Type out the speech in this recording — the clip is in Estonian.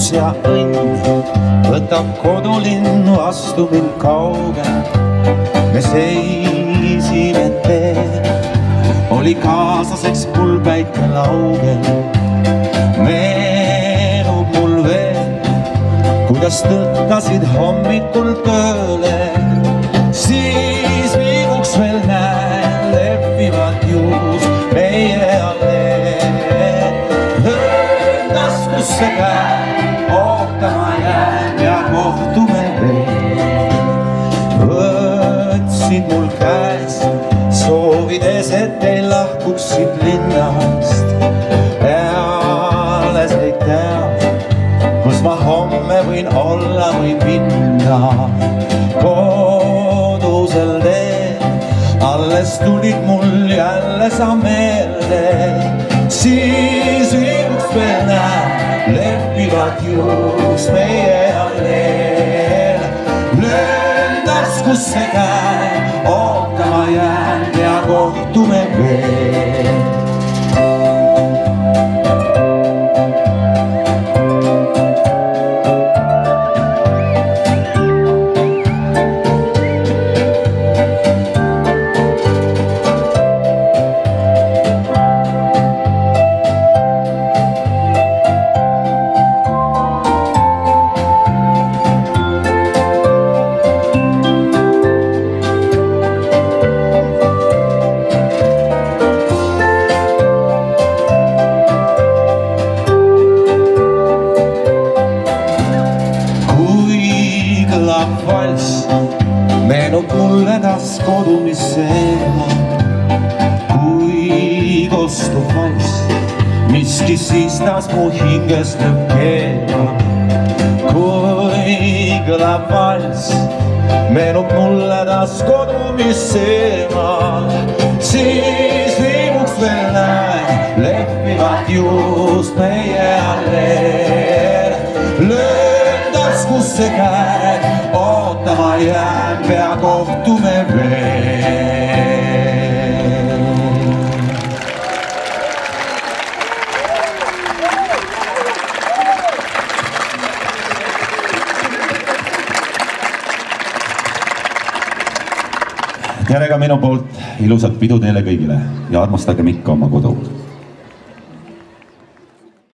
rõõmus ja õnn võtab kodulinn vastu mind kaugel. Me seisime teel, oli kaaslaseks mul päike laugel. Meenub mul veel, kuidas tõttasid hommikul tööle. Siis viinuks veel näen leppivad juust meie alleen. Löön taskusse käe, ootama jään ja kohtume veel. Võtsid mul käest, soovides, et ei lahkuksid linnast. Alles ei tea, kus ma homme võin olla või minna. Kodusel teel alles tulid mul jälle sa meelde. Siis viinuks veel näen leppivad juust meie alleen. Löön taskusse käe, ootama jään ja kohtume veel. Valss meenub mulle taas kodu, mis seema. Kui kostub valss, miski siis taas mu hinges lööb keema. Kui kõlab valss, meenub mulle taas kodu, mis seema. Siis viinuks veel näen leppivad juust meie alleen. Löön taskusse käe, ootama jään, pea kohtume veel. Tere ka minu poolt, ilusat pidu teile kõigile ja armastagem ikka oma kodu.